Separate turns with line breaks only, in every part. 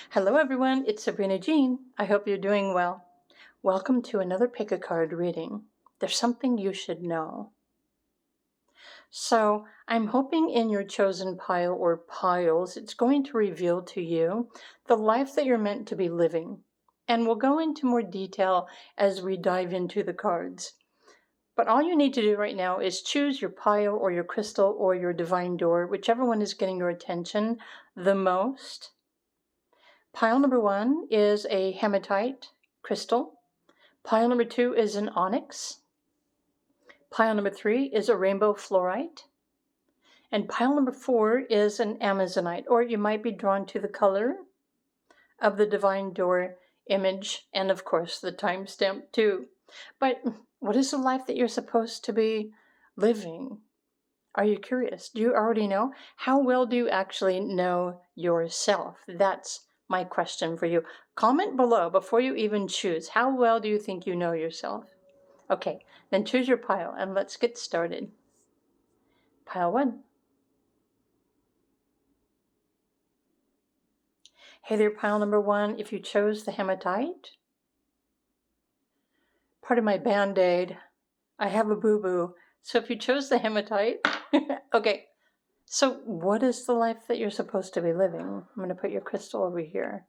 Hello everyone, it's Sabrina Jean. I hope you're doing well. Welcome to another pick a card reading. There's something you should know. So, I'm hoping in your chosen pile or piles, it's going to reveal to you the life that you're meant to be living. And we'll go into more detail as we dive into the cards. But all you need to do right now is choose your pile or your crystal or your divine door, whichever one is getting your attention the most. Pile number 1 is a hematite crystal. Pile number 2 is an onyx. Pile number 3 is a rainbow fluorite. And pile number 4 is an amazonite, or you might be drawn to the color of the divine door image, and of course the timestamp too. But what is the life that you're supposed to be living? Are you curious? Do you already know? How well do you actually know yourself? That's my question for you. Comment below before you even choose. How well do you think you know yourself? Okay, then choose your pile and let's get started. Pile 1. Hey there, pile number 1. If you chose the hematite, part of my band-aid, I have a boo-boo. So if you chose the hematite, okay. So what is the life that you're supposed to be living? I'm going to put your crystal over here.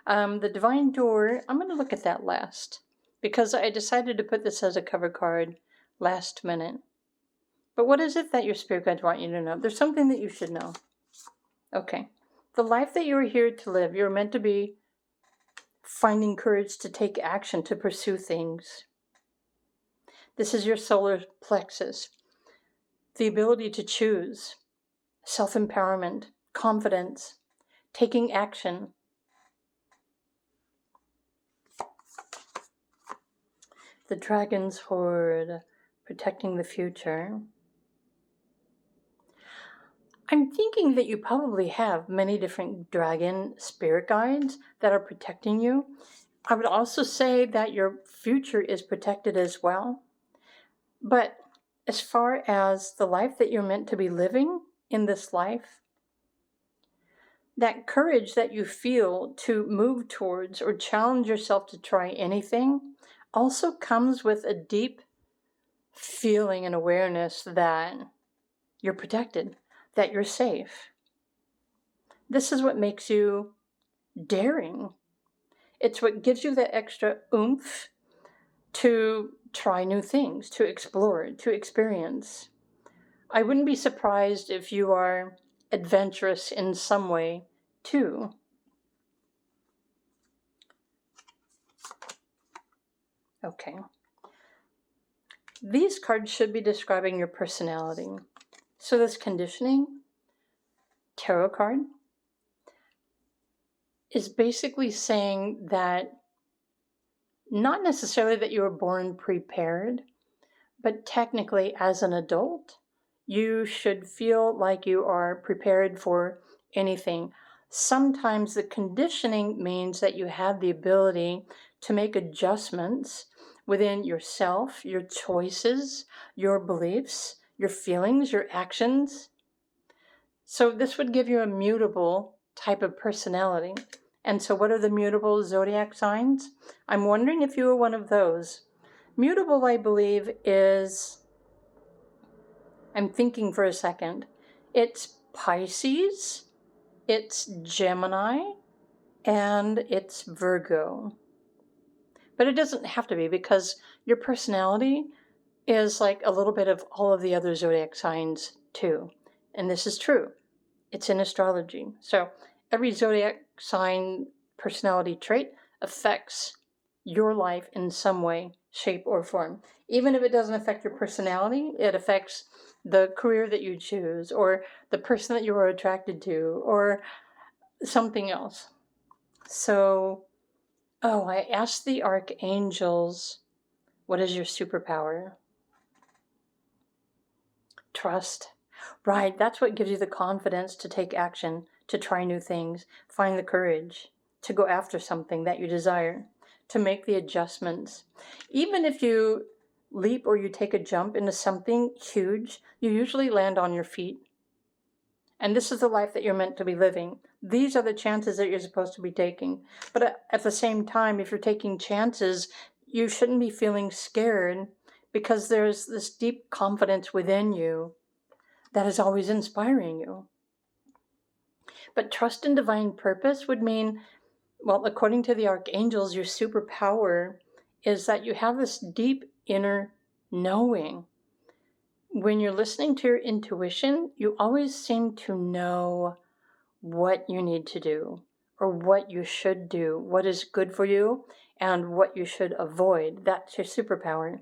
The Divine Door, I'm going to look at that last because I decided to put this as a cover card last minute. But what is it that your spirit guides want you to know? There's something that you should know. Okay. The life that you're here to live, you're meant to be finding courage to take action, to pursue things. This is your solar plexus. The ability to choose, self-empowerment, confidence, taking action. The Dragon's Hoard, protecting the future. I'm thinking that you probably have many different dragon spirit guides that are protecting you. I would also say that your future is protected as well. But as far as the life that you're meant to be living in this life, that courage that you feel to move towards or challenge yourself to try anything also comes with a deep feeling and awareness that you're protected, that you're safe. This is what makes you daring. It's what gives you that extra oomph to try new things, to explore, to experience. I wouldn't be surprised if you are adventurous in some way, too. Okay. These cards should be describing your personality. So this conditioning tarot card is basically saying that not necessarily that you were born prepared, but technically as an adult, you should feel like you are prepared for anything. Sometimes the conditioning means that you have the ability to make adjustments within yourself, your choices, your beliefs, your feelings, your actions. So this would give you a mutable type of personality. And so what are the mutable zodiac signs? I'm wondering if you were one of those. Mutable, I believe, is, I'm thinking for a second, it's Pisces, it's Gemini, and it's Virgo. But it doesn't have to be, because your personality is like a little bit of all of the other zodiac signs too. And this is true. It's in astrology. So every zodiac sign personality trait affects your life in some way, shape, or form. Even if it doesn't affect your personality, it affects the career that you choose, or the person that you are attracted to, or something else. So, I asked the archangels, what is your superpower? Trust. Right, that's what gives you the confidence to take action, to try new things, find the courage to go after something that you desire, to make the adjustments. Even if you leap or you take a jump into something huge, you usually land on your feet. And this is the life that you're meant to be living. These are the chances that you're supposed to be taking. But at the same time, if you're taking chances, you shouldn't be feeling scared, because there's this deep confidence within you that is always inspiring you. But trust in divine purpose would mean, well, according to the archangels, your superpower is that you have this deep inner knowing. When you're listening to your intuition, you always seem to know what you need to do, or what you should do, what is good for you, and what you should avoid. That's your superpower.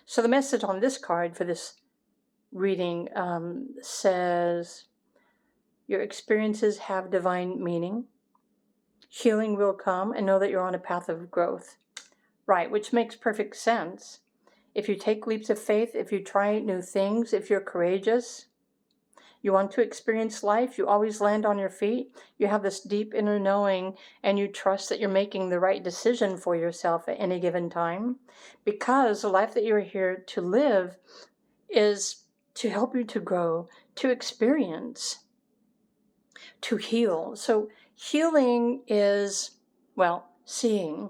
So the message on this card for this reading says, your experiences have divine meaning. Healing will come, and know that you're on a path of growth. Right, which makes perfect sense. If you take leaps of faith, if you try new things, if you're courageous, you want to experience life, you always land on your feet, you have this deep inner knowing, and you trust that you're making the right decision for yourself at any given time, because the life that you're here to live is to help you to grow, to experience, to heal. So healing is, well, seeing.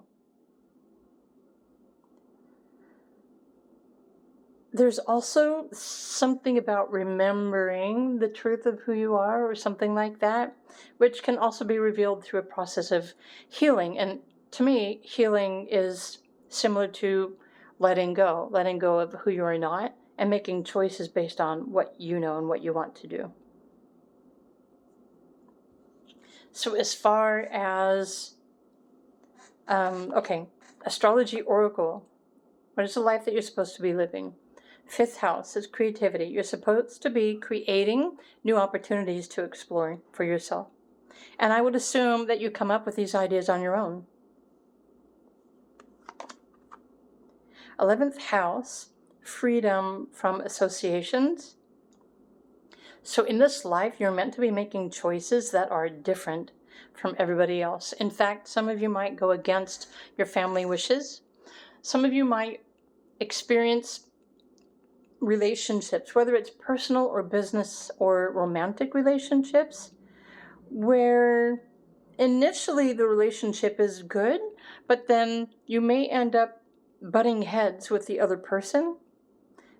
There's also something about remembering the truth of who you are, or something like that, which can also be revealed through a process of healing. And to me, healing is similar to letting go of who you are not, and making choices based on what you know and what you want to do. So as far as, astrology oracle, what is the life that you're supposed to be living? 5th house is creativity. You're supposed to be creating new opportunities to explore for yourself. And I would assume that you come up with these ideas on your own. 11th house, freedom from associations. So in this life, you're meant to be making choices that are different from everybody else. In fact, some of you might go against your family wishes. Some of you might experience relationships, whether it's personal or business or romantic relationships, where initially the relationship is good, but then you may end up butting heads with the other person,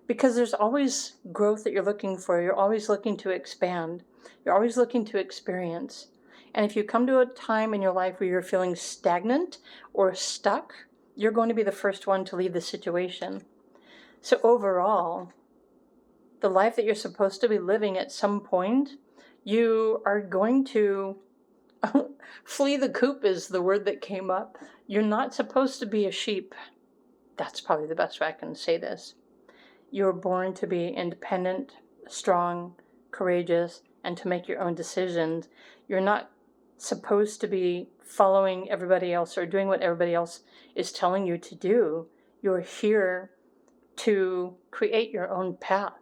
because there's always growth that you're looking for. You're always looking to expand. You're always looking to experience. And if you come to a time in your life where you're feeling stagnant or stuck, you're going to be the first one to leave the situation. So overall, the life that you're supposed to be living at some point, you are going to flee the coop is the word that came up. You're not supposed to be a sheep. That's probably the best way I can say this. You're born to be independent, strong, courageous, and to make your own decisions. You're not supposed to be following everybody else or doing what everybody else is telling you to do. You're here to create your own path.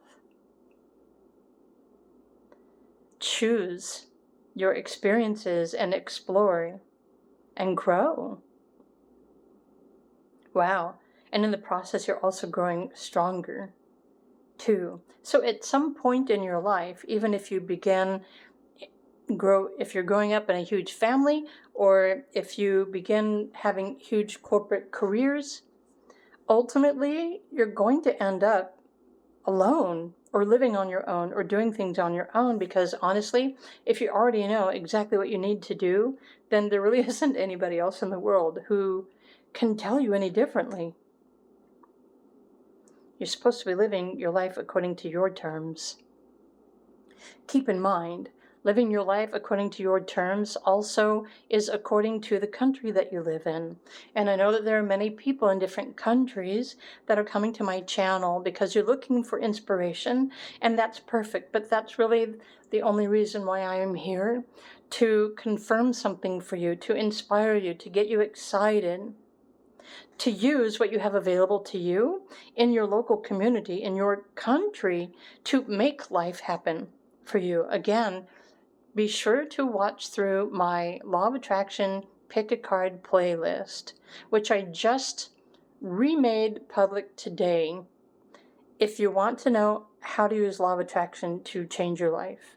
Choose your experiences and explore and grow. Wow. And in the process, you're also growing stronger too. So at some point in your life, even if you if you're growing up in a huge family, or if you begin having huge corporate careers, ultimately you're going to end up alone, or living on your own, or doing things on your own, because honestly, if you already know exactly what you need to do, then there really isn't anybody else in the world who can tell you any differently. You're supposed to be living your life according to your terms. Keep in mind, living your life according to your terms also is according to the country that you live in. And I know that there are many people in different countries that are coming to my channel because you're looking for inspiration, and that's perfect. But that's really the only reason why I am here, to confirm something for you, to inspire you, to get you excited, to use what you have available to you in your local community, in your country, to make life happen for you. Again, be sure to watch through my Law of Attraction Pick a Card playlist, which I just remade public today. If you want to know how to use law of attraction to change your life.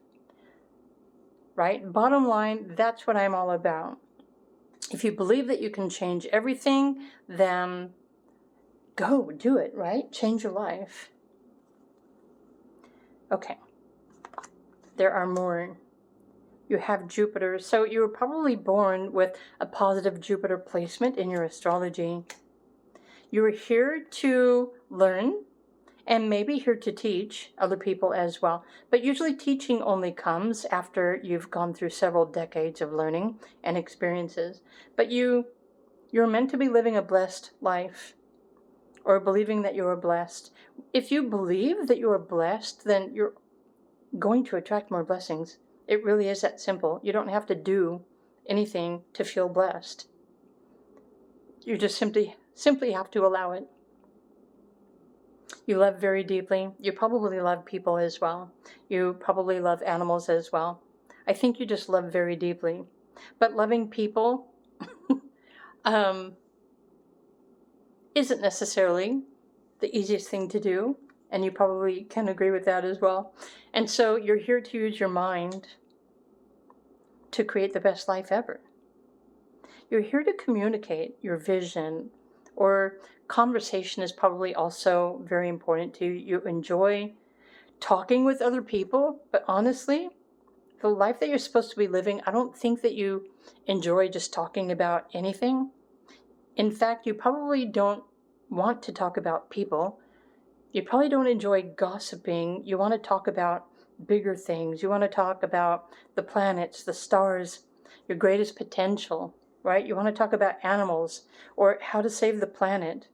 Right? Bottom line, that's what I'm all about. If you believe that you can change everything, then go do it, right? Change your life. Okay. There are more. You have Jupiter. So you were probably born with a positive Jupiter placement in your astrology. You were here to learn and maybe here to teach other people as well. But usually teaching only comes after you've gone through several decades of learning and experiences. But you're meant to be living a blessed life, or believing that you are blessed. If you believe that you are blessed, then you're going to attract more blessings. It really is that simple. You don't have to do anything to feel blessed. You just simply have to allow it. You love very deeply. You probably love people as well. You probably love animals as well. I think you just love very deeply. But loving people isn't necessarily the easiest thing to do. And you probably can agree with that as well. And so you're here to use your mind to create the best life ever. You're here to communicate your vision, or conversation is probably also very important to you. You enjoy talking with other people, but honestly, the life that you're supposed to be living, I don't think that you enjoy just talking about anything. In fact, you probably don't want to talk about people. You probably don't enjoy gossiping. You want to talk about bigger things. You want to talk about the planets, the stars, your greatest potential, right? You want to talk about animals or how to save the planet.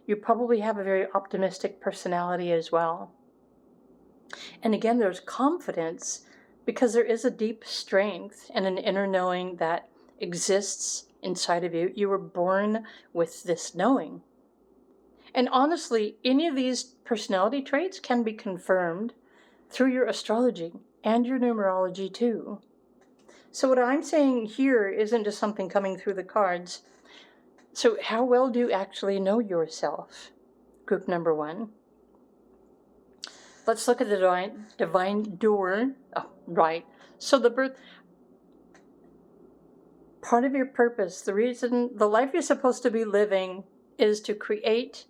You probably have a very optimistic personality as well. And again, there's confidence because there is a deep strength and an inner knowing that exists inside of you. You were born with this knowing. And honestly, any of these personality traits can be confirmed through your astrology and your numerology too. So what I'm saying here isn't just something coming through the cards. So how well do you actually know yourself? Group number 1. Let's look at the divine door. Oh, right. So the birth, part of your purpose, the reason, the life you're supposed to be living is to create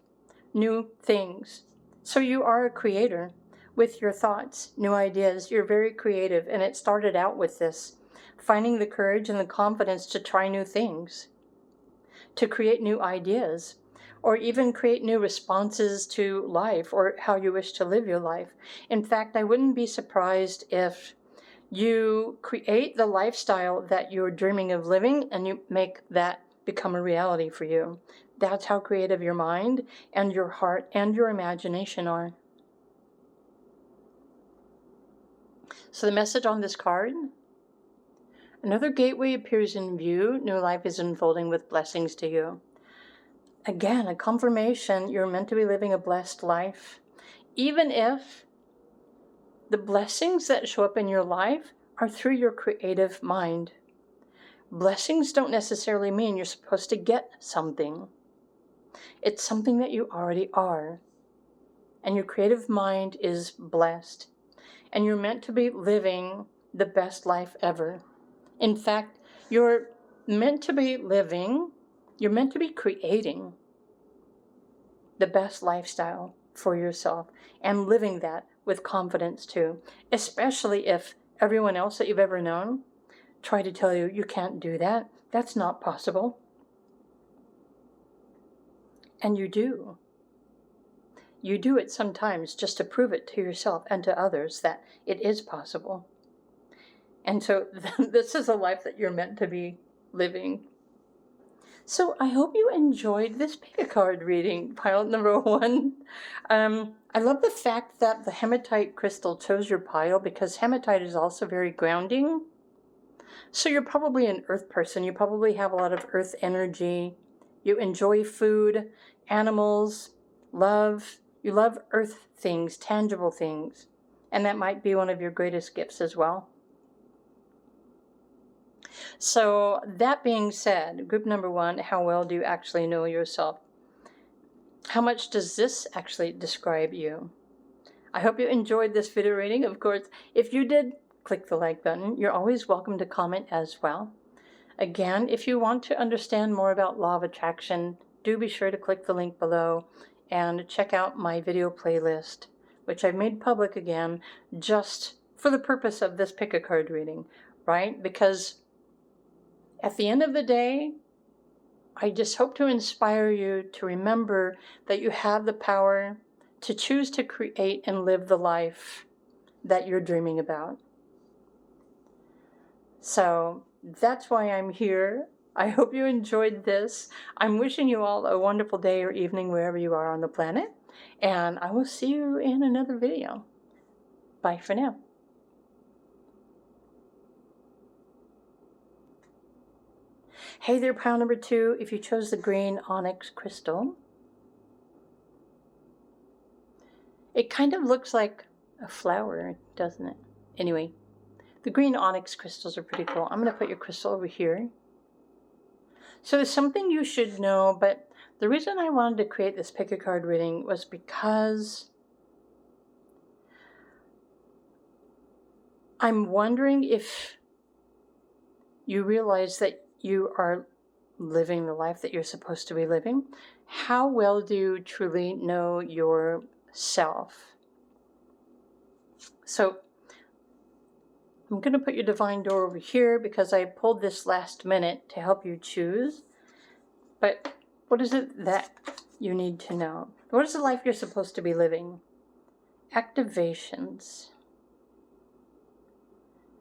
new things. So you are a creator with your thoughts, new ideas. You're very creative, and it started out with this, finding the courage and the confidence to try new things, to create new ideas, or even create new responses to life or how you wish to live your life. In fact, I wouldn't be surprised if you create the lifestyle that you're dreaming of living and you make that become a reality for you. That's how creative your mind and your heart and your imagination are. So the message on this card: another gateway appears in view. New life is unfolding with blessings to you. Again, a confirmation you're meant to be living a blessed life. Even if the blessings that show up in your life are through your creative mind. Blessings don't necessarily mean you're supposed to get something. It's something that you already are. And your creative mind is blessed. And you're meant to be living the best life ever. In fact, you're meant to be creating the best lifestyle for yourself and living that with confidence too. Especially if everyone else that you've ever known try to tell you can't do that. That's not possible. And you do. You do it sometimes just to prove it to yourself and to others that it is possible. And so this is a life that you're meant to be living. So I hope you enjoyed this pick a card reading, pile number 1. I love the fact that the hematite crystal chose your pile because hematite is also very grounding. So you're probably an earth person. You probably have a lot of earth energy. You enjoy food, animals, love. You love earth things, tangible things. And that might be one of your greatest gifts as well. So that being said, group number 1, how well do you actually know yourself? How much does this actually describe you? I hope you enjoyed this video reading. Of course, if you did, click the like button. You're always welcome to comment as well. Again, if you want to understand more about law of attraction, do be sure to click the link below and check out my video playlist, which I've made public again just for the purpose of this pick a card reading, right? Because at the end of the day, I just hope to inspire you to remember that you have the power to choose to create and live the life that you're dreaming about. So that's why I'm here. I hope you enjoyed this. I'm wishing you all a wonderful day or evening wherever you are on the planet. And I will see you in another video. Bye for now. Hey there, pile number 2. If you chose the green onyx crystal, it kind of looks like a flower, doesn't it? Anyway, the green onyx crystals are pretty cool. I'm going to put your crystal over here. So there's something you should know, but the reason I wanted to create this pick a card reading was because I'm wondering if you realize that you are living the life that you're supposed to be living. How well do you truly know yourself? So I'm going to put your divine door over here because I pulled this last minute to help you choose. But what is it that you need to know? What is the life you're supposed to be living? Activations.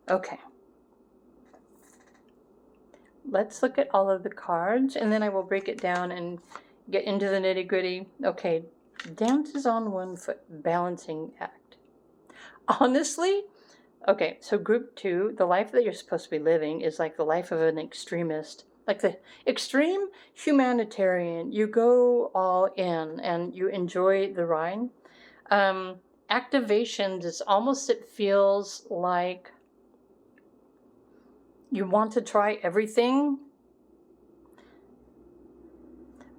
Okay. Let's look at all of the cards, and then I will break it down and get into the nitty-gritty. Okay, dances on one foot, balancing act. Honestly, okay, so group 2, the life that you're supposed to be living is like the life of an extremist, like the extreme humanitarian. You go all in and you enjoy the ride. Activations is almost, it feels like you want to try everything.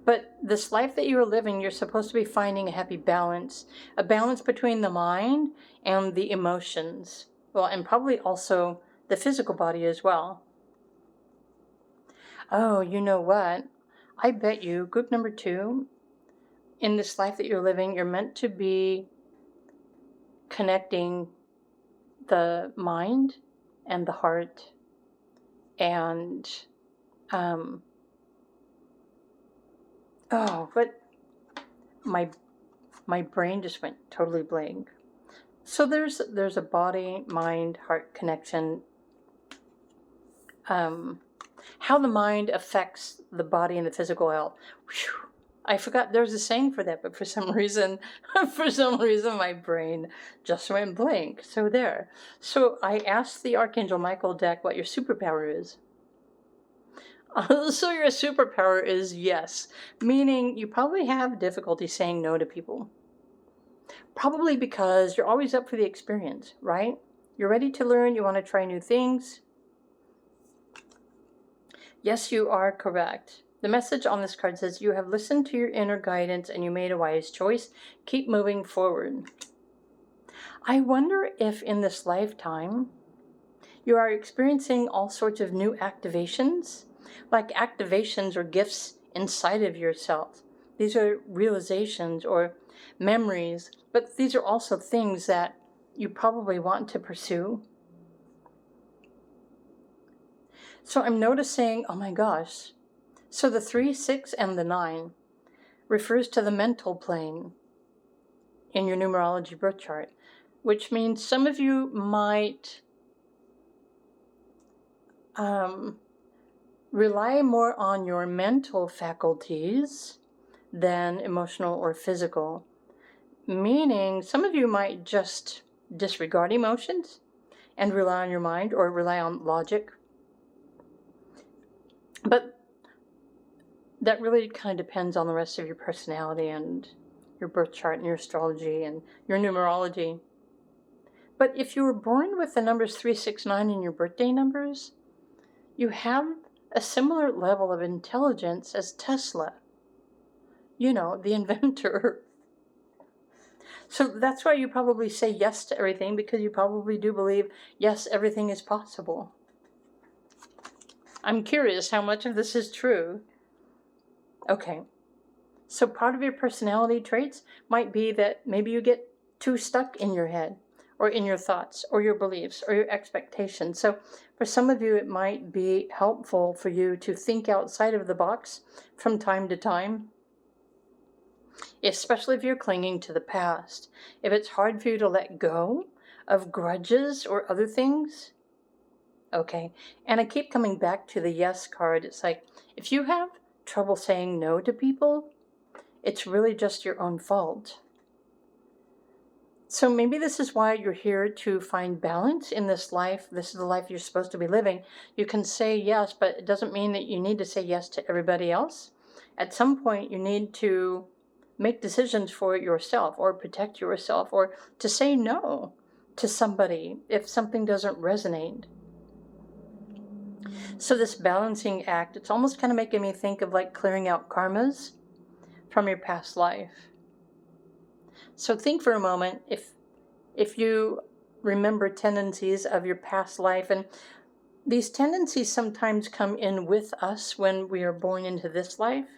But this life that you're living, you're supposed to be finding a happy balance, a balance between the mind and the emotions. Well, and probably also the physical body as well. Oh, you know what? I bet you, group number 2, in this life that you're living, you're meant to be connecting the mind and the heart and, oh, but my brain just went totally blank. So there's a body, mind, heart connection. How the mind affects the body and the physical health. Whew. I forgot there's a saying for that, but for some reason, my brain just went blank. So there. So I asked the Archangel Michael deck what your superpower is. So your superpower is yes, meaning you probably have difficulty saying no to people. Probably because you're always up for the experience, right? You're ready to learn, you want to try new things. Yes, you are correct. The message on this card says you have listened to your inner guidance and you made a wise choice. Keep moving forward. I wonder if in this lifetime you are experiencing all sorts of new activations, like activations or gifts inside of yourself. These are realizations or memories, but these are also things that you probably want to pursue. So I'm noticing, oh my gosh, so the 3, 6, and the 9 refers to the mental plane in your numerology birth chart, which means some of you might rely more on your mental faculties than emotional or physical, meaning some of you might just disregard emotions and rely on your mind or rely on logic. But that really kind of depends on the rest of your personality and your birth chart and your astrology and your numerology. But if you were born with the numbers 3, 6, 9 in your birthday numbers, you have a similar level of intelligence as Tesla, you know, the inventor. So that's why you probably say yes to everything, because you probably do believe, yes, everything is possible. I'm curious how much of this is true. Okay. So part of your personality traits might be that maybe you get too stuck in your head, or in your thoughts, or your beliefs, or your expectations. So for some of you, it might be helpful for you to think outside of the box from time to time, especially if you're clinging to the past. If it's hard for you to let go of grudges or other things, okay. And I keep coming back to the yes card. It's like, if you have trouble saying no to people, it's really just your own fault. So maybe this is why you're here, to find balance in this life. This is the life you're supposed to be living. You can say yes, but it doesn't mean that you need to say yes to everybody else. At some point, you need to make decisions for yourself, or protect yourself, or to say no to somebody if something doesn't resonate. So this balancing act, it's almost kind of making me think of like clearing out karmas from your past life. So think for a moment, if you remember tendencies of your past life, and these tendencies sometimes come in with us when we are born into this life.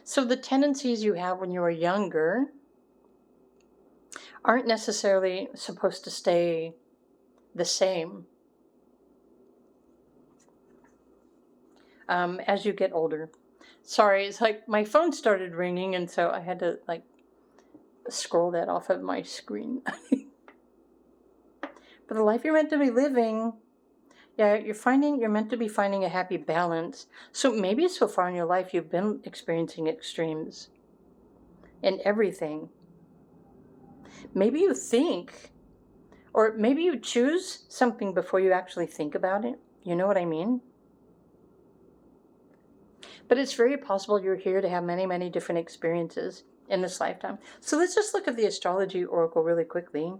So the tendencies you have when you were younger aren't necessarily supposed to stay the same as you get older. Sorry, it's like my phone started ringing, and so I had to like scroll that off of my screen. But the life you're meant to be living, yeah, you're meant to be finding a happy balance. So maybe so far in your life you've been experiencing extremes in everything. Maybe you think, or maybe you choose something before you actually think about it. You know what I mean? But it's very possible you're here to have many, many different experiences in this lifetime. So let's just look at the astrology oracle really quickly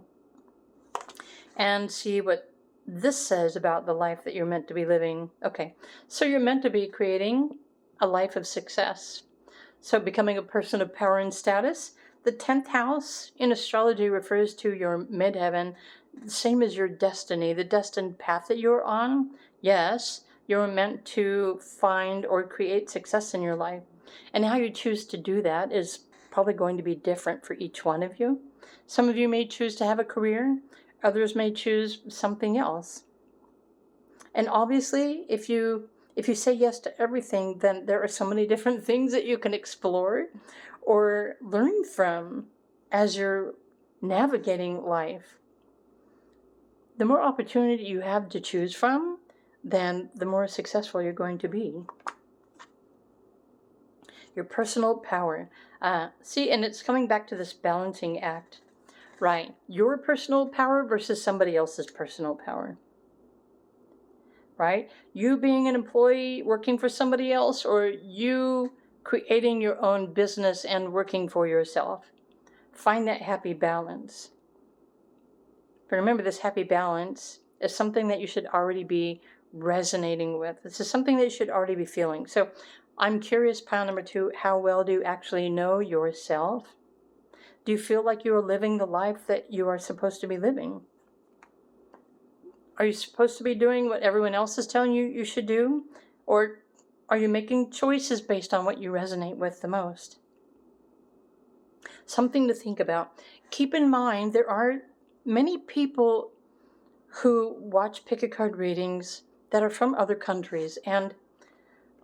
and see what this says about the life that you're meant to be living. Okay, so you're meant to be creating a life of success. So becoming a person of power and status. The 10th house in astrology refers to your midheaven, same as your destiny, the destined path that you're on. Yes, you're meant to find or create success in your life. And how you choose to do that is probably going to be different for each one of you. Some of you may choose to have a career. Others may choose something else. And obviously, if you say yes to everything, then there are so many different things that you can explore or learn from as you're navigating life. The more opportunity you have to choose from, then the more successful you're going to be. Your personal power. See, and it's coming back to this balancing act. Right, your personal power versus somebody else's personal power. Right? You being an employee working for somebody else, or you creating your own business and working for yourself. Find that happy balance. But remember, this happy balance is something that you should already be resonating with. This is something that you should already be feeling. So I'm curious, pile number 2, how well do you actually know yourself? Do you feel like you are living the life that you are supposed to be living? Are you supposed to be doing what everyone else is telling you you should do? Or are you making choices based on what you resonate with the most? Something to think about. Keep in mind, there are many people who watch pick a card readings that are from other countries. And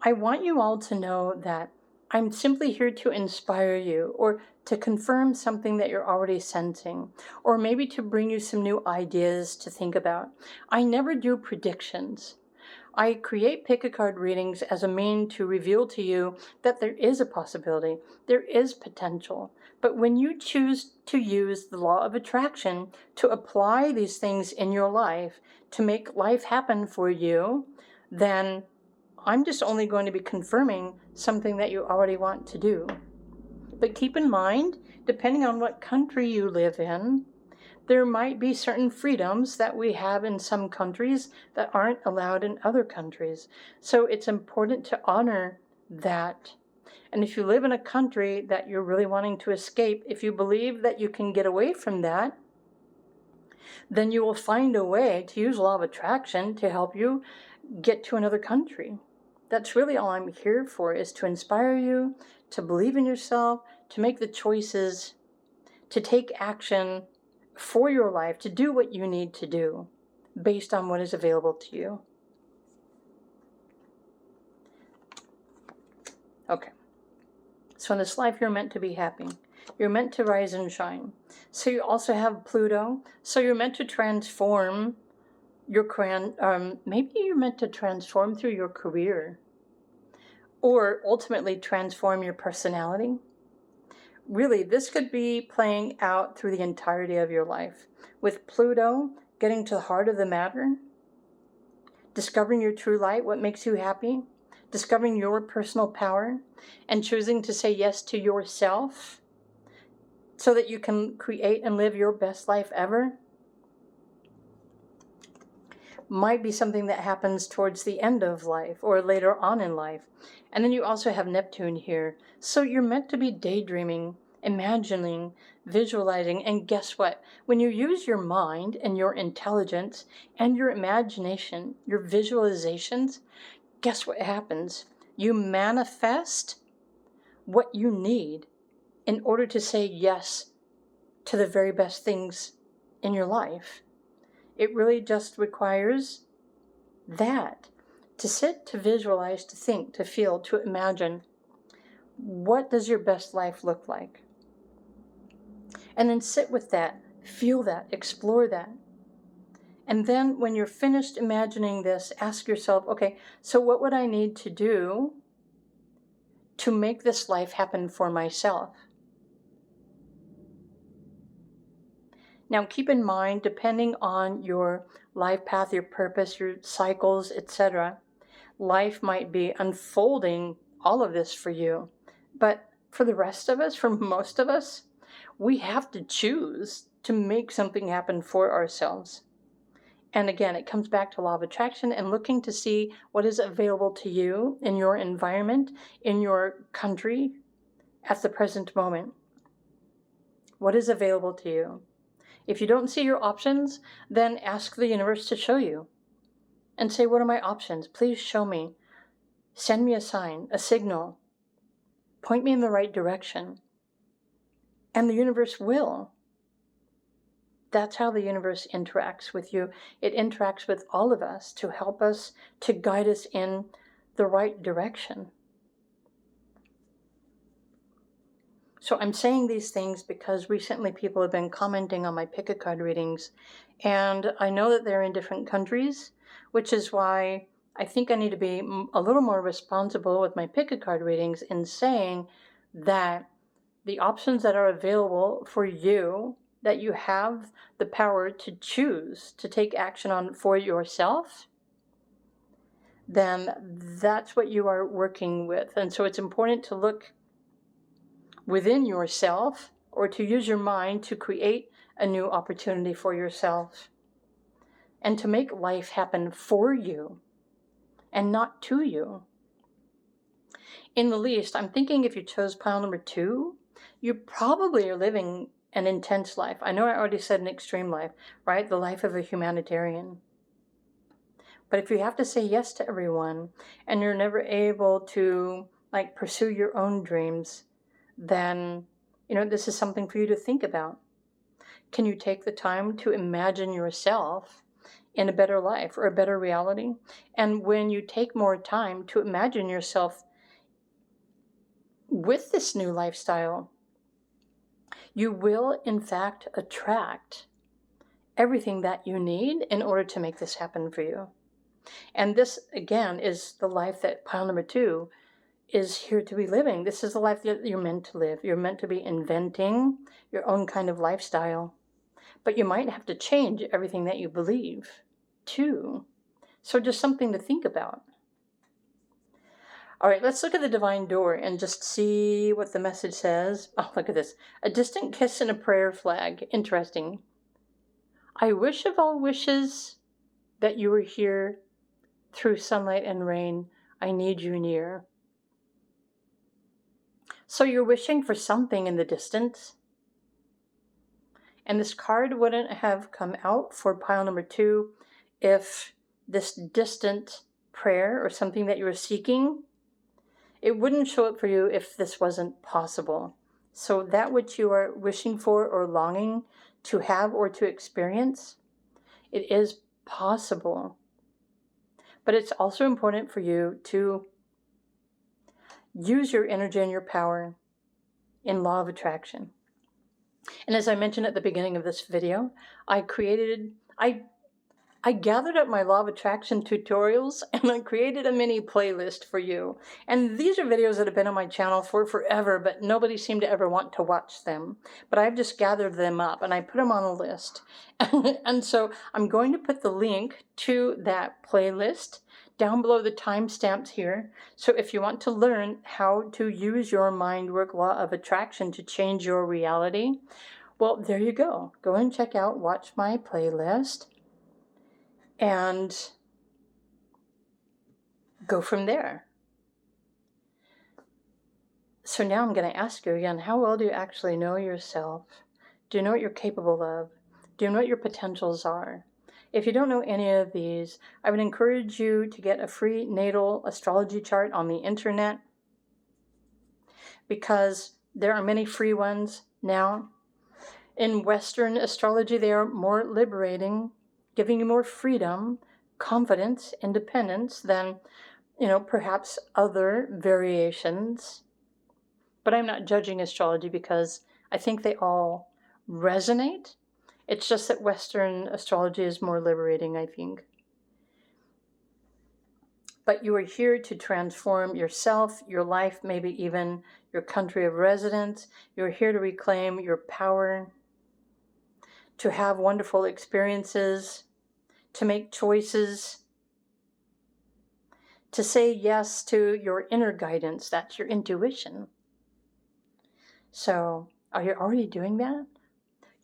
I want you all to know that I'm simply here to inspire you, or to confirm something that you're already sensing, or maybe to bring you some new ideas to think about. I never do predictions. I create pick-a-card readings as a mean to reveal to you that there is a possibility, there is potential. But when you choose to use the law of attraction to apply these things in your life, to make life happen for you, then I'm just only going to be confirming something that you already want to do. But keep in mind, depending on what country you live in, there might be certain freedoms that we have in some countries that aren't allowed in other countries. So it's important to honor that. And if you live in a country that you're really wanting to escape, if you believe that you can get away from that, then you will find a way to use law of attraction to help you get to another country. That's really all I'm here for, is to inspire you, to believe in yourself, to make the choices, to take action for your life, to do what you need to do based on what is available to you. Okay. So in this life, you're meant to be happy. You're meant to rise and shine. So you also have Pluto. So you're meant to transform your maybe you're meant to transform through your career, or ultimately transform your personality. Really, this could be playing out through the entirety of your life, with Pluto getting to the heart of the matter, discovering your true light, what makes you happy, discovering your personal power, and choosing to say yes to yourself so that you can create and live your best life ever. Might be something that happens towards the end of life or later on in life. And then you also have Neptune here. So you're meant to be daydreaming, imagining, visualizing. And guess what? When you use your mind and your intelligence and your imagination, your visualizations, guess what happens? You manifest what you need in order to say yes to the very best things in your life. It really just requires that, to sit, to visualize, to think, to feel, to imagine. What does your best life look like? And then sit with that, feel that, explore that. And then when you're finished imagining this, ask yourself, okay, so what would I need to do to make this life happen for myself? Now, keep in mind, depending on your life path, your purpose, your cycles, etc., life might be unfolding all of this for you. But for the rest of us, for most of us, we have to choose to make something happen for ourselves. And again, it comes back to law of attraction and looking to see what is available to you in your environment, in your country, at the present moment. What is available to you? If you don't see your options, then ask the universe to show you. And say, what are my options? Please show me. Send me a sign, a signal. Point me in the right direction. And the universe will. That's how the universe interacts with you. It interacts with all of us to help us, to guide us in the right direction. So I'm saying these things because recently people have been commenting on my pick a card readings, and I know that they're in different countries, which is why I think I need to be a little more responsible with my pick a card readings in saying that the options that are available for you, that you have the power to choose to take action on for yourself, then that's what you are working with. And so it's important to look within yourself, or to use your mind to create a new opportunity for yourself and to make life happen for you and not to you. In the least, I'm thinking if you chose pile number 2, you probably are living an intense life. I know I already said an extreme life, right? The life of a humanitarian. But if you have to say yes to everyone and you're never able to pursue your own dreams, then, this is something for you to think about. Can you take the time to imagine yourself in a better life or a better reality? And when you take more time to imagine yourself with this new lifestyle, you will, in fact, attract everything that you need in order to make this happen for you. And this, again, is the life that pile number 2 is here to be living. This is the life that you're meant to live. You're meant to be inventing your own kind of lifestyle. But you might have to change everything that you believe, too. So just something to think about. All right, let's look at the divine door and just see what the message says. Oh, look at this. A distant kiss and a prayer flag. Interesting. I wish of all wishes that you were here through sunlight and rain. I need you near. So you're wishing for something in the distance. And this card wouldn't have come out for pile number 2 if this distant prayer or something that you were seeking, it wouldn't show up for you if this wasn't possible. So that which you are wishing for or longing to have or to experience, it is possible. But it's also important for you to use your energy and your power in law of attraction. And as I mentioned at the beginning of this video, I gathered up my law of attraction tutorials and I created a mini playlist for you. And these are videos that have been on my channel for forever, but nobody seemed to ever want to watch them. But I've just gathered them up and I put them on a list. And so I'm going to put the link to that playlist down below the timestamps here. So if you want to learn how to use your mind work law of attraction to change your reality, well, there you go. Go and check out, watch my playlist, and go from there. So now I'm going to ask you again, how well do you actually know yourself? Do you know what you're capable of? Do you know what your potentials are? If you don't know any of these, I would encourage you to get a free natal astrology chart on the internet, because there are many free ones now. In Western astrology, they are more liberating, giving you more freedom, confidence, independence than, perhaps other variations. But I'm not judging astrology because I think they all resonate. It's just that Western astrology is more liberating, I think. But you are here to transform yourself, your life, maybe even your country of residence. You're here to reclaim your power, to have wonderful experiences, to make choices, to say yes to your inner guidance. That's your intuition. So, are you already doing that?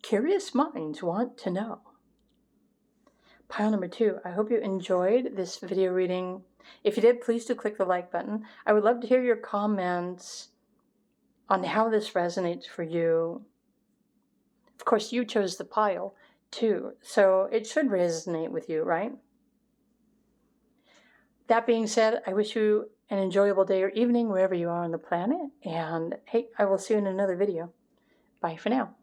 Curious minds want to know. Pile number 2, I hope you enjoyed this video reading. If you did, please do click the like button. I would love to hear your comments on how this resonates for you. Of course, you chose the pile too, so it should resonate with you, right? That being said, I wish you an enjoyable day or evening wherever you are on the planet. And hey, I will see you in another video. Bye for now.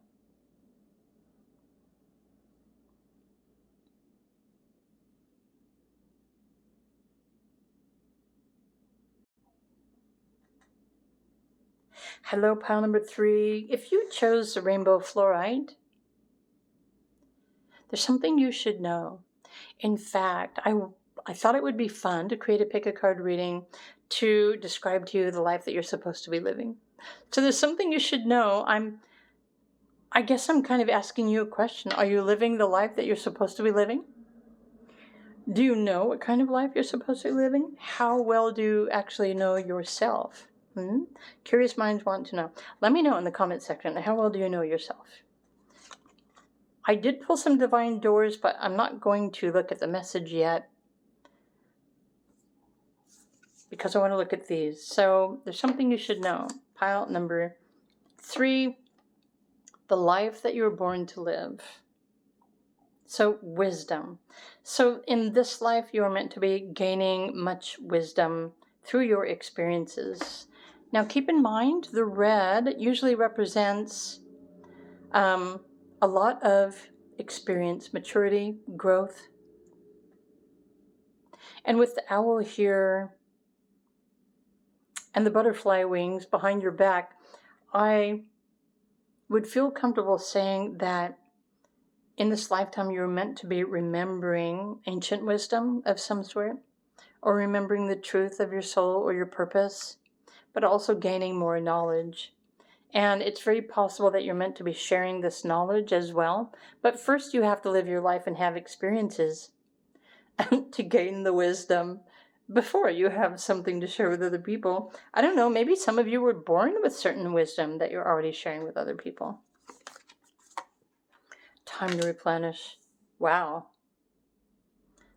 Hello, pile number 3. If you chose the rainbow fluorite, there's something you should know. In fact, I thought it would be fun to create a pick a card reading to describe to you the life that you're supposed to be living. So there's something you should know. I guess I'm kind of asking you a question. Are you living the life that you're supposed to be living? Do you know what kind of life you're supposed to be living? How well do you actually know yourself? Curious minds want to know. Let me know in the comment section. How well do you know yourself? I did pull some divine doors, but I'm not going to look at the message yet because I want to look at these. So there's something you should know. Pile number 3, the life that you were born to live. So wisdom. So in this life, you are meant to be gaining much wisdom through your experiences. Now keep in mind, the red usually represents a lot of experience, maturity, growth. And with the owl here and the butterfly wings behind your back, I would feel comfortable saying that in this lifetime you're meant to be remembering ancient wisdom of some sort, or remembering the truth of your soul or your purpose, but also gaining more knowledge. And it's very possible that you're meant to be sharing this knowledge as well. But first you have to live your life and have experiences to gain the wisdom before you have something to share with other people. I don't know, maybe some of you were born with certain wisdom that you're already sharing with other people. Time to replenish. Wow.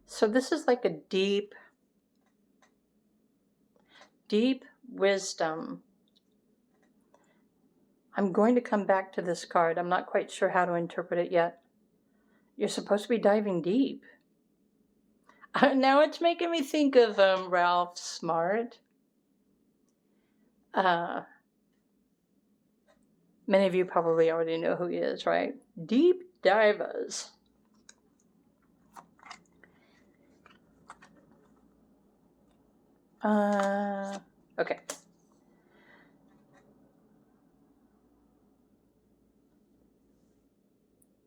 So this is like a deep, deep wisdom I'm going to come back to this card. I'm not quite sure how to interpret it yet. You're supposed to be diving deep. Now it's making me think of Ralph Smart. Many of you probably already know who he is, right? Deep divers. Okay.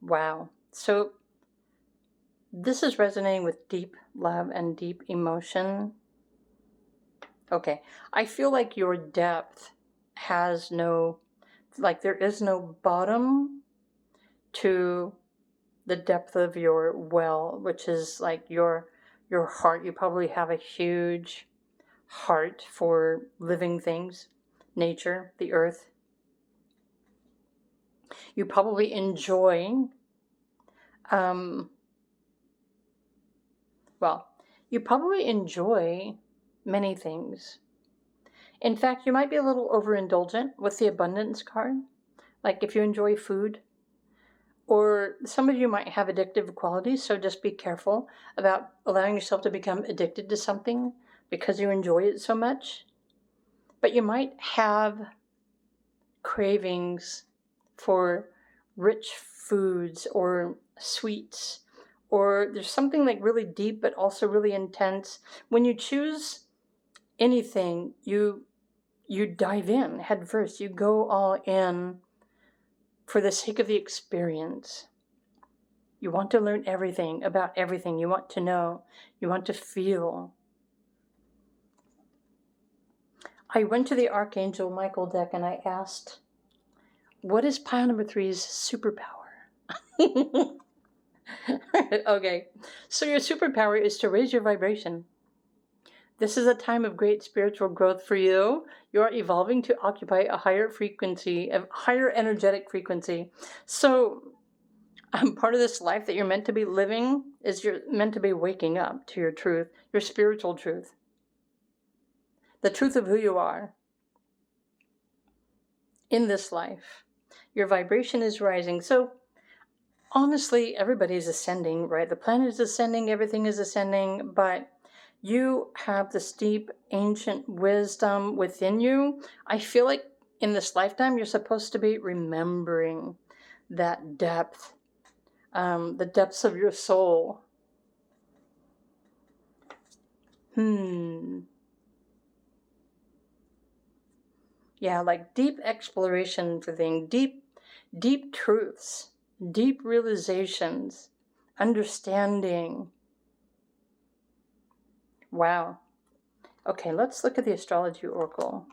Wow. So this is resonating with deep love and deep emotion. Okay. I feel like your depth has no, like there is no bottom to the depth of your well, which is like your heart. You probably have a huge heart for living things, nature, the earth. You probably enjoy you probably enjoy many things. In fact, you might be a little overindulgent with the abundance card. Like if you enjoy food, or some of you might have addictive qualities, so just be careful about allowing yourself to become addicted to something because you enjoy it so much. But you might have cravings for rich foods or sweets, or there's something like really deep but also really intense. When you choose anything, you dive in head first. You go all in for the sake of the experience. You want to learn everything about everything. You want to know. You want to feel. I went to the Archangel Michael deck and I asked, what is pile number 3's superpower? Okay, so your superpower is to raise your vibration. This is a time of great spiritual growth for you. You are evolving to occupy a higher frequency, a higher energetic frequency. So part of this life that you're meant to be living is you're meant to be waking up to your truth, your spiritual truth, the truth of who you are in this life. Your vibration is rising. So honestly, everybody's ascending, right? The planet is ascending, everything is ascending, but you have this deep, ancient wisdom within you. I feel like in this lifetime, you're supposed to be remembering that depth, the depths of your soul. Yeah, like deep exploration for things, deep truths, deep realizations, understanding. Wow. Okay, let's look at the astrology oracle.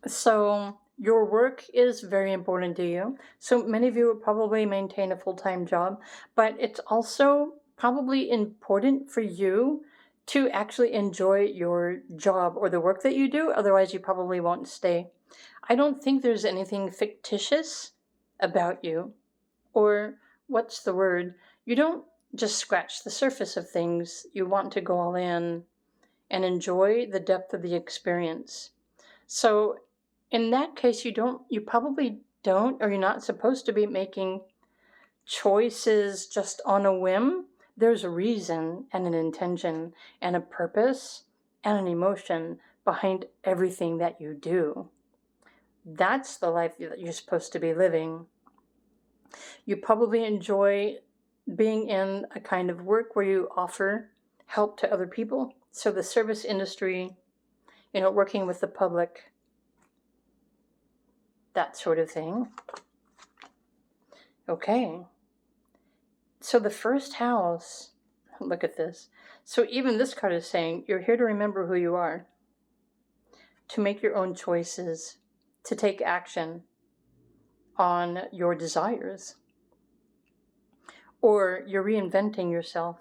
So your work is very important to you. So many of you will probably maintain a full-time job, but it's also probably important for you to actually enjoy your job or the work that you do. Otherwise, you probably won't stay. I don't think there's anything fictitious about you, or what's the word? You don't just scratch the surface of things. You want to go all in and enjoy the depth of the experience. So in that case, you probably don't, or you're not supposed to be making choices just on a whim. There's a reason and an intention and a purpose and an emotion behind everything that you do. That's the life that you're supposed to be living. You probably enjoy being in a kind of work where you offer help to other people. So the service industry, working with the public, that sort of thing. Okay. So the first house, look at this. So even this card is saying you're here to remember who you are, to make your own choices, to take action on your desires. Or you're reinventing yourself,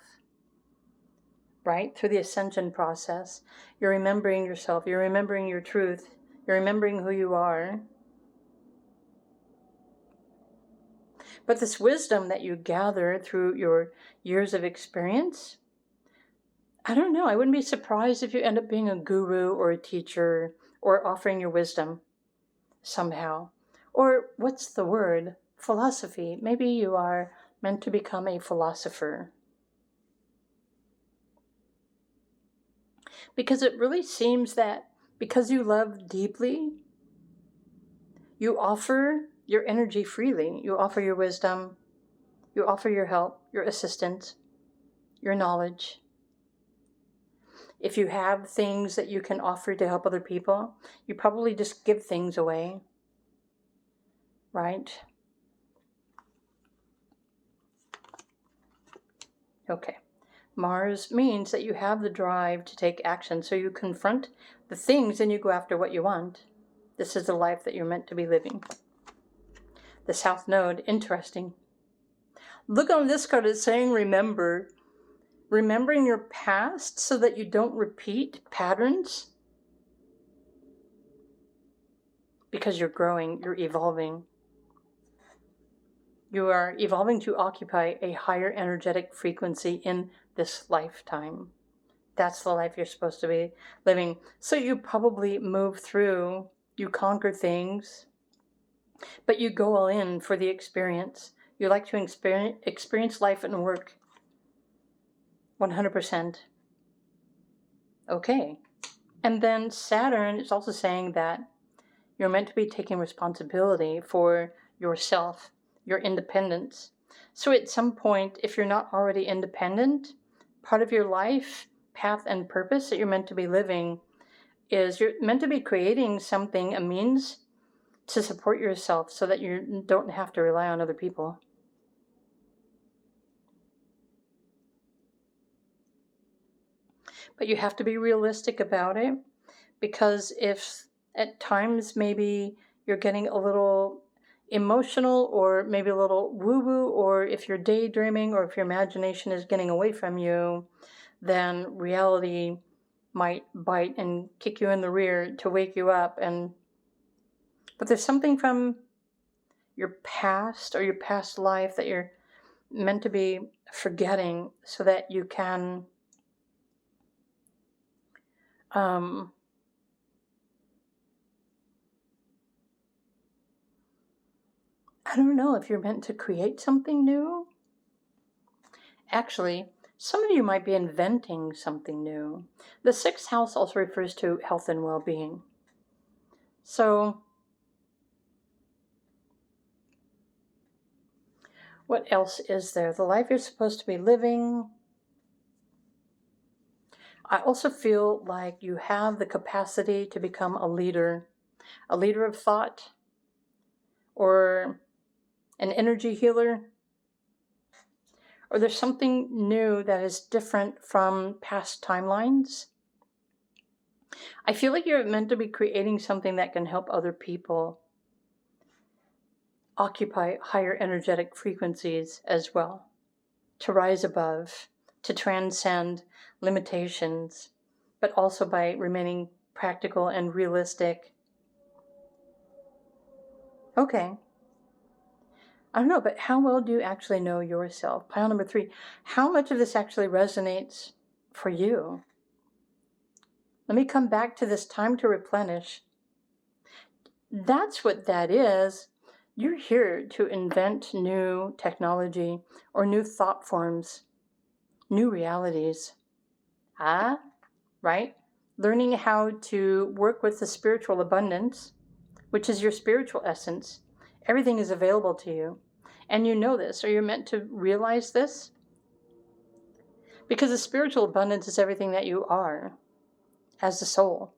right? Through the ascension process. You're remembering yourself. You're remembering your truth. You're remembering who you are. But this wisdom that you gather through your years of experience, I don't know, I wouldn't be surprised if you end up being a guru or a teacher or offering your wisdom. somehow. Or what's the word? Philosophy. Maybe you are meant to become a philosopher. Because it really seems that because you love deeply, you offer your energy freely. You offer your wisdom. You offer your help, your assistance, your knowledge. If you have things that you can offer to help other people, you probably just give things away, right? Okay. Mars means that you have the drive to take action. So you confront the things and you go after what you want. This is the life that you're meant to be living. The South Node, interesting. Look on this card, it's saying remember. Remembering your past so that you don't repeat patterns. Because you're growing, you're evolving. You are evolving to occupy a higher energetic frequency in this lifetime. That's the life you're supposed to be living. So you probably move through, you conquer things, but you go all in for the experience. You like to experience life and work 100%. Okay. And then Saturn is also saying that you're meant to be taking responsibility for yourself, your independence. So at some point, if you're not already independent, part of your life, path, and purpose that you're meant to be living is you're meant to be creating something, a means to support yourself so that you don't have to rely on other people. But you have to be realistic about it, because if at times maybe you're getting a little emotional or maybe a little woo-woo, or if you're daydreaming or if your imagination is getting away from you, then reality might bite and kick you in the rear to wake you up. But there's something from your past or your past life that you're meant to be forgetting so that you can I don't know if you're meant to create something new. Actually, some of you might be inventing something new. The sixth house also refers to health and well-being. So, what else is there? The life you're supposed to be living. I also feel like you have the capacity to become a leader of thought, or an energy healer, or there's something new that is different from past timelines. I feel like you're meant to be creating something that can help other people occupy higher energetic frequencies as well, to rise above, to transcend limitations, but also by remaining practical and realistic. Okay. I don't know, but how well do you actually know yourself? Pile number 3, how much of this actually resonates for you? Let me come back to this time to replenish. That's what that is. You're here to invent new technology or new thought forms, new realities. Right? Learning how to work with the spiritual abundance, which is your spiritual essence. Everything is available to you. And you know this, or you're meant to realize this. Because the spiritual abundance is everything that you are as a soul.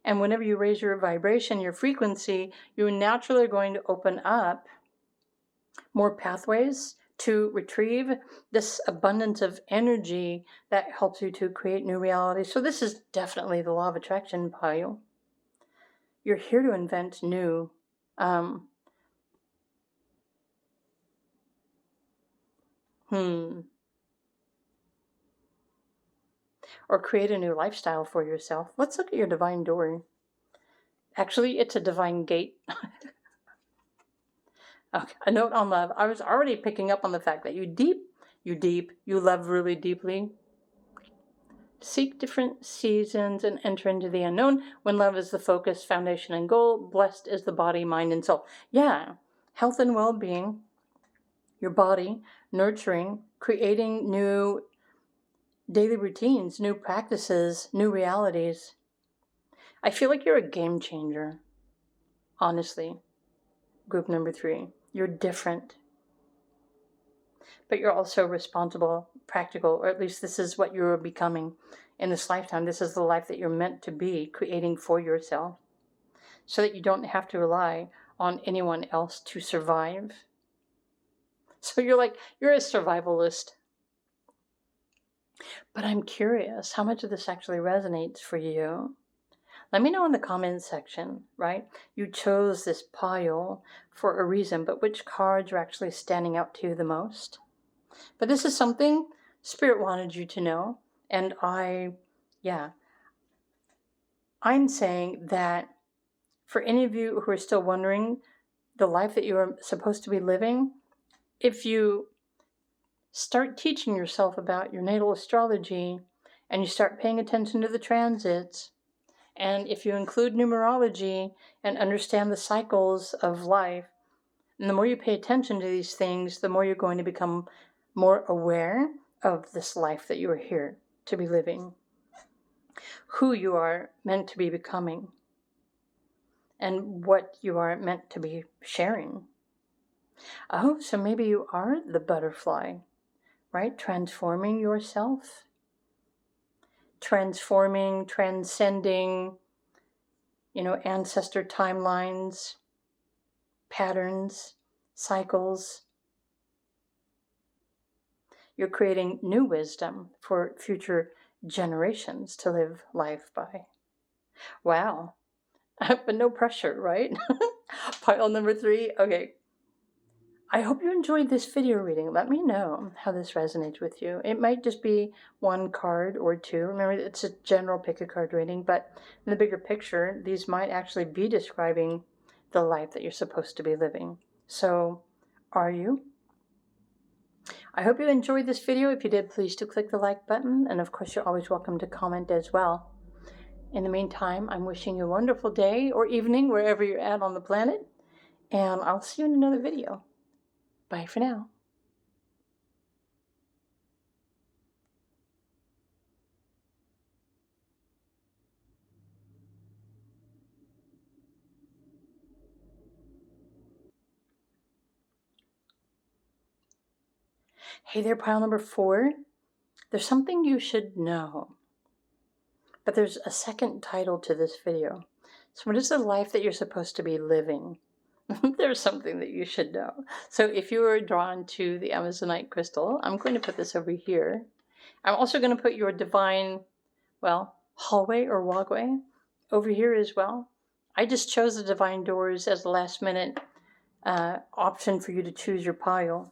And whenever you raise your vibration, your frequency, you naturally are going to open up more pathways to retrieve this abundance of energy that helps you to create new realities. So this is definitely the law of attraction, Pile. You're here to invent new. Or create a new lifestyle for yourself. Let's look at your divine door. Actually, it's a divine gate. Okay, a note on love. I was already picking up on the fact that you love really deeply. Seek different seasons and enter into the unknown. When love is the focus, foundation, and goal, blessed is the body, mind, and soul. Yeah, health and well-being, your body, nurturing, creating new daily routines, new practices, new realities. I feel like you're a game changer, honestly. Group number 3. You're different, but you're also responsible, practical, or at least this is what you're becoming in this lifetime. This is the life that you're meant to be creating for yourself so that you don't have to rely on anyone else to survive. So you're a survivalist. But I'm curious, how much of this actually resonates for you? Let me know in the comments section, right? You chose this pile for a reason, but which cards are actually standing out to you the most? But this is something Spirit wanted you to know. And I'm saying that for any of you who are still wondering the life that you are supposed to be living, if you start teaching yourself about your natal astrology and you start paying attention to the transits, and if you include numerology and understand the cycles of life, and the more you pay attention to these things, the more you're going to become more aware of this life that you are here to be living, who you are meant to be becoming, and what you are meant to be sharing. Oh, so maybe you are the butterfly, right? Transforming yourself, transcending, ancestor timelines, patterns, cycles. You're creating new wisdom for future generations to live life by. Wow. But no pressure, right? Pile number 3. Okay. I hope you enjoyed this video reading. Let me know how this resonates with you. It might just be one card or 2. Remember, it's a general pick a card reading, but in the bigger picture, these might actually be describing the life that you're supposed to be living. So, are you? I hope you enjoyed this video. If you did, please do click the like button. And of course, you're always welcome to comment as well. In the meantime, I'm wishing you a wonderful day or evening, wherever you're at on the planet. And I'll see you in another video. Bye for now. Hey there, pile number 4. There's something you should know. But there's a second title to this video. So what is the life that you're supposed to be living? There's something that you should know. So if you are drawn to the Amazonite crystal, I'm going to put this over here. I'm also going to put your divine, hallway or walkway over here as well. I just chose the divine doors as the last minute option for you to choose your pile.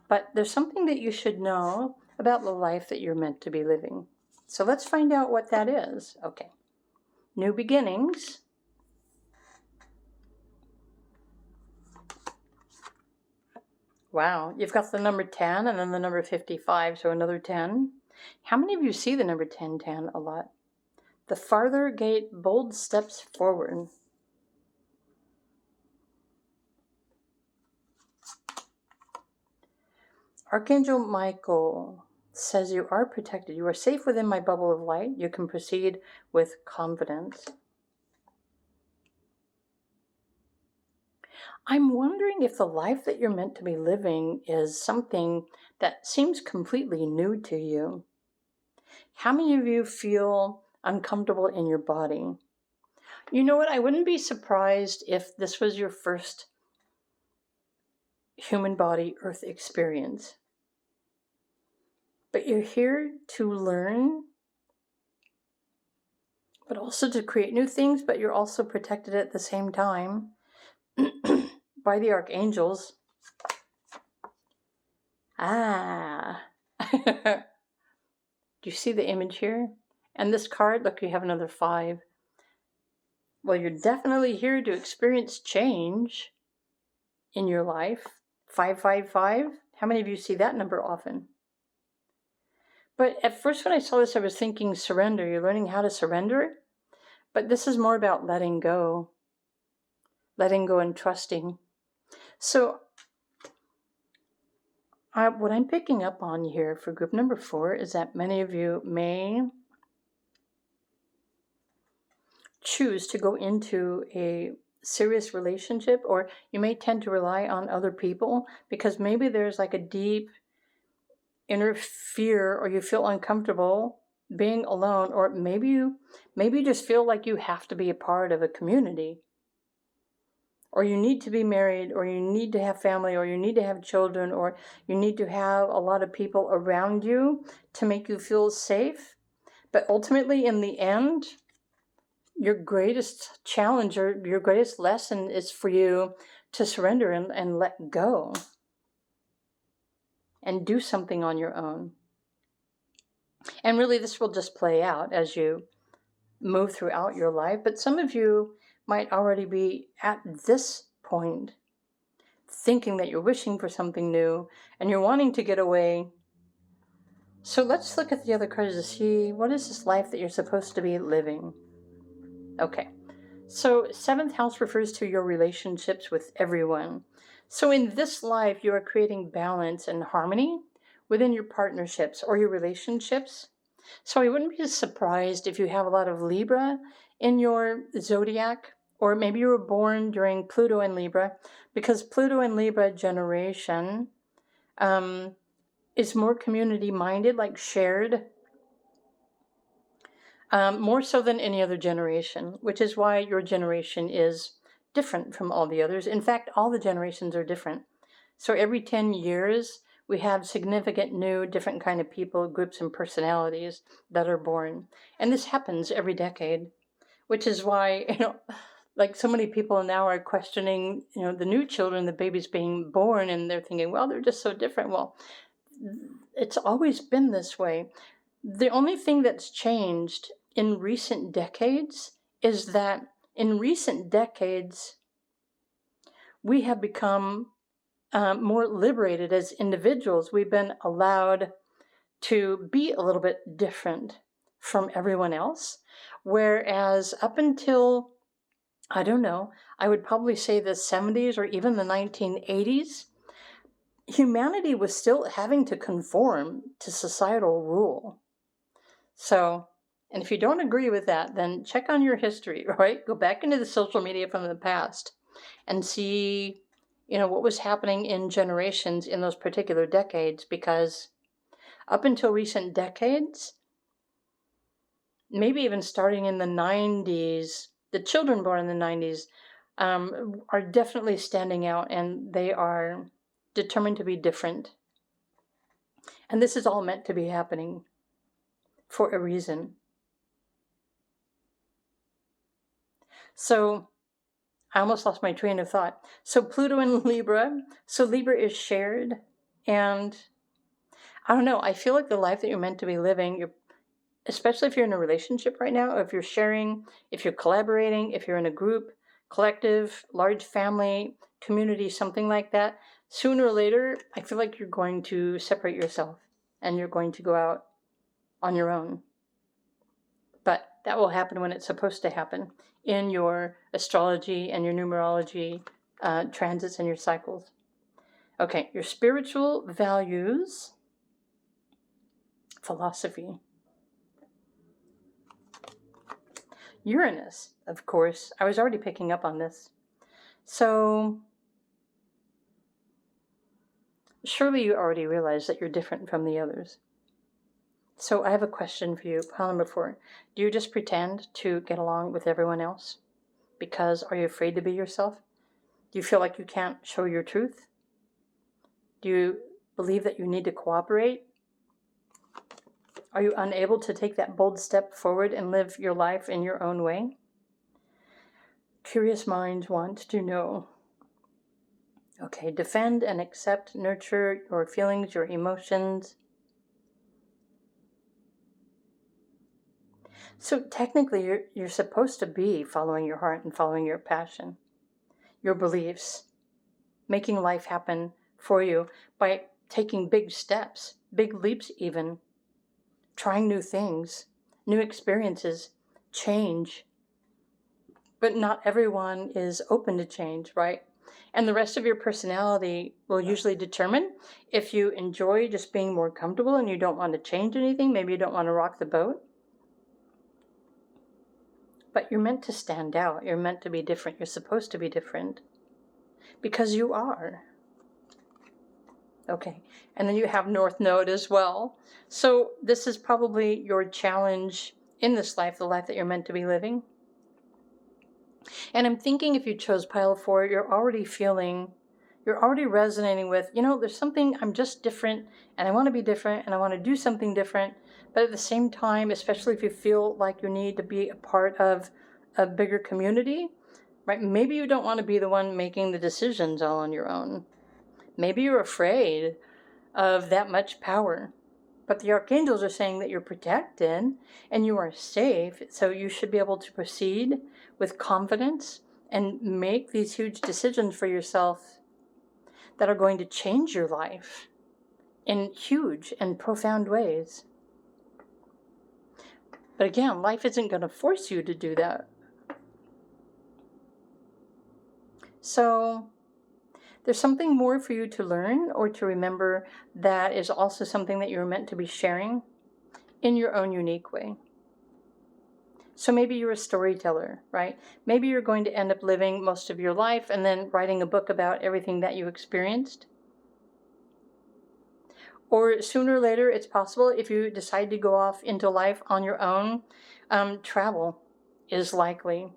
But there's something that you should know about the life that you're meant to be living. So let's find out what that is. Okay. New beginnings. Wow, you've got the number 10 and then the number 55, so another 10. How many of you see the number 10 a lot? The farther gate, bold steps forward. Archangel Michael says you are protected. You are safe within my bubble of light. You can proceed with confidence. I'm wondering if the life that you're meant to be living is something that seems completely new to you. How many of you feel uncomfortable in your body? You know what? I wouldn't be surprised if this was your first human body Earth experience. But you're here to learn, but also to create new things, but you're also protected at the same time by the archangels. Do you see the image here? And this card, look, you have another 5. Well, you're definitely here to experience change in your life. 555. How many of you see that number often? But at first when I saw this, I was thinking surrender. You're learning how to surrender. But this is more about letting go and trusting. So what I'm picking up on here for group number 4 is that many of you may choose to go into a serious relationship, or you may tend to rely on other people because maybe there's like a deep inner fear, or you feel uncomfortable being alone, or maybe you just feel like you have to be a part of a community, or you need to be married, or you need to have family, or you need to have children, or you need to have a lot of people around you to make you feel safe. But ultimately, in the end, your greatest challenge or your greatest lesson is for you to surrender and let go and do something on your own. And really, this will just play out as you move throughout your life. But some of you might already be at this point thinking that you're wishing for something new and you're wanting to get away. So let's look at the other cards to see, what is this life that you're supposed to be living? Okay. So 7th house refers to your relationships with everyone. So in this life, you are creating balance and harmony within your partnerships or your relationships. So I wouldn't be surprised if you have a lot of Libra in your zodiac, or maybe you were born during Pluto and Libra, because Pluto and Libra generation is more community-minded, like shared, more so than any other generation, which is why your generation is different from all the others. In fact, all the generations are different. So every 10 years, we have significant new, different kind of people, groups, and personalities that are born. And this happens every decade, which is why, like so many people now are questioning, the new children, the babies being born, and they're thinking, well, they're just so different. Well, it's always been this way. The only thing that's changed in recent decades is that in recent decades, we have become more liberated as individuals. We've been allowed to be a little bit different from everyone else. Whereas up until, I don't know, I would probably say the 70s or even the 1980s, humanity was still having to conform to societal rule. So, and if you don't agree with that, then check on your history, right? Go back into the social media from the past and see, what was happening in generations in those particular decades, because up until recent decades, maybe even starting in the 90s, the children born in the 90s are definitely standing out, and they are determined to be different. And this is all meant to be happening for a reason. So I almost lost my train of thought. So Pluto and Libra. So Libra is shared. And I don't know, I feel like the life that you're meant to be living, especially if you're in a relationship right now, or if you're sharing, if you're collaborating, if you're in a group, collective, large family, community, something like that, sooner or later, I feel like you're going to separate yourself and you're going to go out on your own. But that will happen when it's supposed to happen in your astrology and your numerology transits and your cycles. Okay, your spiritual values, philosophy. Uranus, of course. I was already picking up on this. So, surely you already realize that you're different from the others. So I have a question for you, pile number 4. Do you just pretend to get along with everyone else? Because are you afraid to be yourself? Do you feel like you can't show your truth? Do you believe that you need to cooperate? Are you unable to take that bold step forward and live your life in your own way? Curious minds want to know. Okay, defend and accept, nurture your feelings, your emotions. So technically, you're supposed to be following your heart and following your passion, your beliefs, making life happen for you by taking big steps, big leaps even. trying new things, new experiences, change. But not everyone is open to change, right? And the rest of your personality will usually determine if you enjoy just being more comfortable and you don't want to change anything. Maybe you don't want to rock the boat. But you're meant to stand out. You're meant to be different. You're supposed to be different. Because you are. Okay. And then you have North Node as well. So this is probably your challenge in this life, the life that you're meant to be living. And I'm thinking if you chose pile 4, you're already resonating with, there's something, I'm just different and I want to be different and I want to do something different. But at the same time, especially if you feel like you need to be a part of a bigger community, right? Maybe you don't want to be the one making the decisions all on your own. Maybe you're afraid of that much power. But the archangels are saying that you're protected and you are safe, so you should be able to proceed with confidence and make these huge decisions for yourself that are going to change your life in huge and profound ways. But again, life isn't going to force you to do that. So there's something more for you to learn or to remember that is also something that you're meant to be sharing in your own unique way. So maybe you're a storyteller, right? Maybe you're going to end up living most of your life and then writing a book about everything that you experienced. Or sooner or later, it's possible if you decide to go off into life on your own, travel is likely.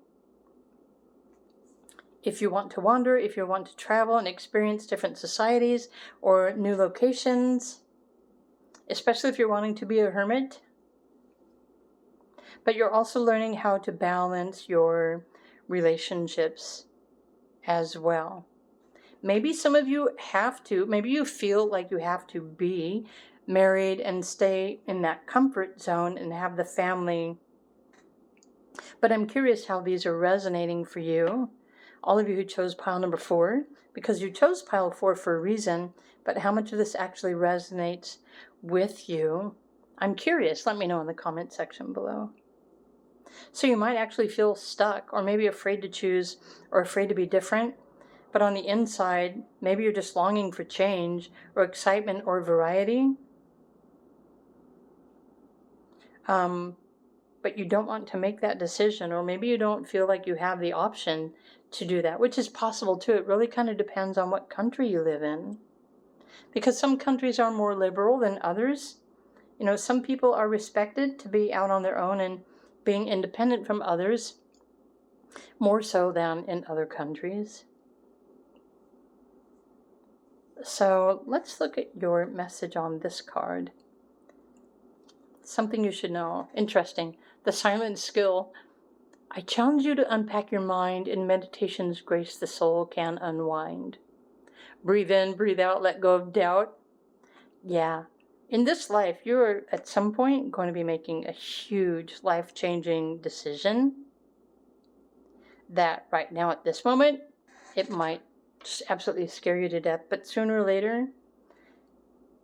If you want to wander, if you want to travel and experience different societies or new locations, especially if you're wanting to be a hermit. But you're also learning how to balance your relationships as well. Maybe some of you maybe you feel like you have to be married and stay in that comfort zone and have the family. But I'm curious how these are resonating for you. All of you who chose pile number 4, because you chose pile 4 for a reason, but how much of this actually resonates with you? I'm curious. Let me know in the comment section below. So you might actually feel stuck or maybe afraid to choose or afraid to be different. But on the inside, maybe you're just longing for change or excitement or variety. But you don't want to make that decision, or maybe you don't feel like you have the option to do that, which is possible too. It really kind of depends on what country you live in. Because some countries are more liberal than others. Some people are respected to be out on their own and being independent from others, more so than in other countries. So let's look at your message on this card. Something you should know. Interesting. The silent skill. I challenge you to unpack your mind in meditation's grace the soul can unwind. Breathe in, breathe out, let go of doubt. Yeah. In this life, you're at some point going to be making a huge life-changing decision that right now at this moment, it might just absolutely scare you to death. But sooner or later,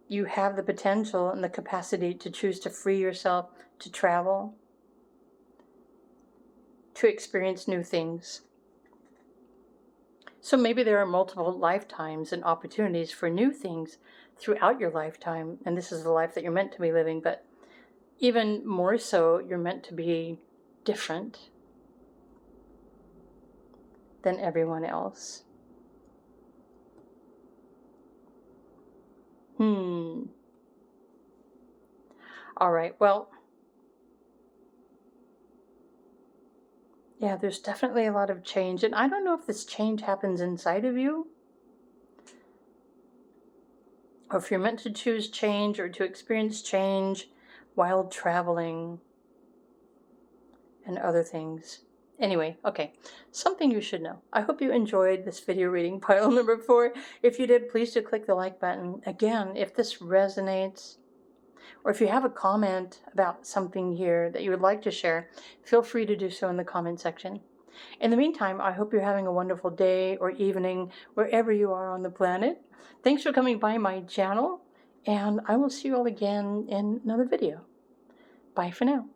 you have the potential and the capacity to choose to free yourself, to travel, to experience new things. So maybe there are multiple lifetimes and opportunities for new things throughout your lifetime. And this is the life that you're meant to be living. But even more so, you're meant to be different than everyone else. All right, well, yeah, there's definitely a lot of change. And I don't know if this change happens inside of you, or if you're meant to choose change or to experience change while traveling and other things. Anyway, okay, something you should know. I hope you enjoyed this video reading pile number 4. If you did, please do click the like button. Again, if this resonates, or if you have a comment about something here that you would like to share, feel free to do so in the comment section. In the meantime, I hope you're having a wonderful day or evening wherever you are on the planet. Thanks for coming by my channel, and I will see you all again in another video. Bye for now.